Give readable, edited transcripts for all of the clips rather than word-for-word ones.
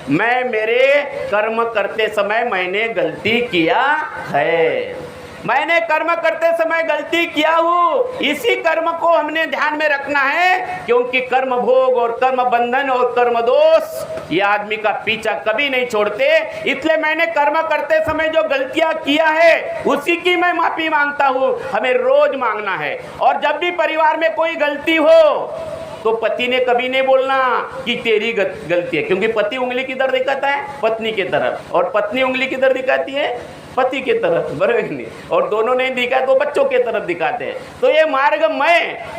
मैं मेरे कर्म करते समय मैंने गलती किया है, मैंने कर्म करते समय गलती किया हूँ, इसी कर्म को हमने ध्यान में रखना है, क्योंकि कर्म भोग और कर्म बंधन और कर्म दोष ये आदमी का पीछा कभी नहीं छोड़ते। इसलिए मैंने कर्म करते समय जो गलतियां किया है उसी की मैं माफी मांगता हूँ, हमें रोज मांगना है। और जब भी परिवार में कोई गलती हो तो पति ने कभी नहीं बोलना कि तेरी गलती है, क्योंकि पति उंगली किधर दिखाता है, पत्नी की तरफ, और पत्नी उंगली किधर दिखाती है, पति की तरफ, बराबर नहीं, और दोनों नहीं दिखा तो बच्चों की तरफ दिखाते हैं। तो ये मार्ग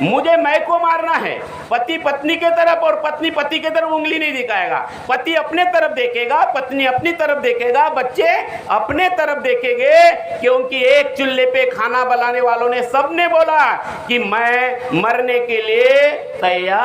मुझे मैं को मारना है, पति पत्नी के तरफ और पत्नी पति के तरफ उंगली नहीं दिखाएगा। पति अपने तरफ देखेगा, पत्नी अपनी तरफ देखेगा, बच्चे अपने तरफ देखेंगे, क्योंकि एक चूल्हे पे खाना बनाने वालों ने सबने बोला कि मैं मरने के लिए तैयार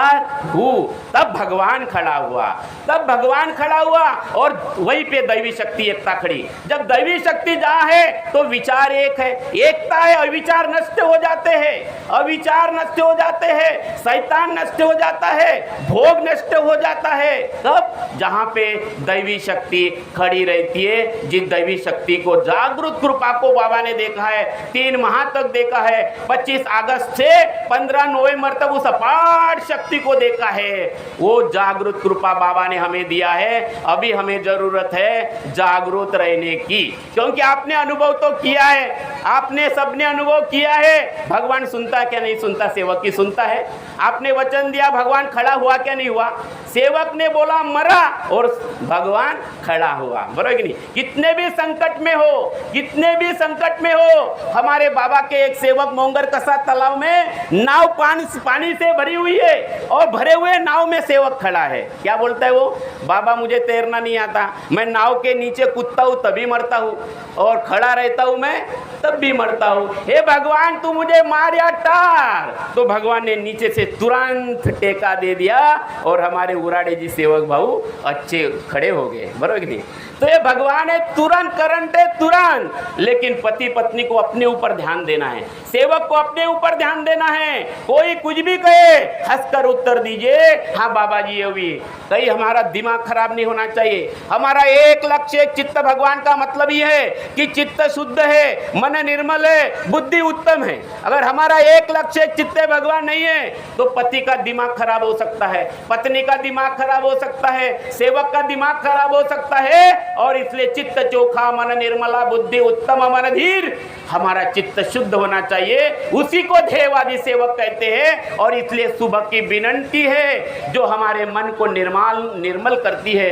हूँ। तब भगवान खड़ा हुआ, तब भगवान खड़ा हुआ, और वहीं पे दैवी शक्ति एकता खड़ी। जब दैवी शक्ति जहाँ है तो विचार एक है, एकता है, अविचार नष्ट हो जाते हैं, अविचार नष्ट हो जाते हैं, शैतान नष्ट हो जाता है, भोग नष्ट हो जाता है। तब जहाँ पे दैवी शक्ति खड़ी रहती है, जिस दैवी शक्ति को जागृत कृपा को बाबा ने देखा है, 3 माह तक देखा है, 25 अगस्त से 15 नवंबर तक उस अपार शक्ति को देखा है, वो जागृत कृपा बाबा ने हमें दिया है। अभी हमें जरूरत है जागरूक रहने की, क्योंकि आपने अनुभव तो किया है, आपने सबने अनुभव किया है। भगवान सुनता क्या नहीं सुनता, सेवक की सुनता है। आपने वचन दिया, भगवान खड़ा हुआ क्या नहीं हुआ, सेवक ने बोला मरा और भगवान खड़ा हुआ, बराबर कि नहीं। कितने भी संकट में हो, कितने भी संकट में हो, हमारे बाबा के एक सेवक मोंगर कसा तालाब में नाव पानी से भरी हुई है और भरे हुए नाव में सेवक खड़ा है। क्या बोलता है वो, बाबा मुझे तैरना नहीं आता, मैं नाव के नीचे कूदता हूँ तभी मरता हूँ, और खड़ा रहता हूँ मैं तब भी मरता हूँ, हे भगवान तू मुझे मार या टार। तो भगवान ने नीचे से तुरंत टेका दे दिया और हमारे उराड़े जी सेवक भाऊ अच्छे खड़े हो गए, बरोबर नहीं। तो ये भगवान है, तुरंत करंट है, तुरंत। लेकिन पति पत्नी को अपने ऊपर ध्यान देना है, सेवक को अपने ऊपर ध्यान देना है। कोई कुछ भी कहे हंसकर उत्तर दीजिए, हाँ बाबा जी ये भी। कहीं हमारा दिमाग खराब नहीं होना चाहिए। हमारा एक लक्ष्य, एक चित्त भगवान का मतलब ये है कि चित्त शुद्ध है, मन निर्मल है, बुद्धि उत्तम है। अगर हमारा एक लक्ष्य चित्त भगवान नहीं है तो पति का दिमाग खराब हो सकता है, पत्नी का दिमाग खराब हो सकता है, सेवक का दिमाग खराब हो सकता है। और इसलिए चित्त चोखा, मन निर्मला, बुद्धि उत्तम, मन धीर, हमारा चित्त शुद्ध होना चाहिए। उसी को ध्येयवादी सेवक कहते हैं। और इसलिए सुबह की विनंती है जो हमारे मन को निर्मल करती है।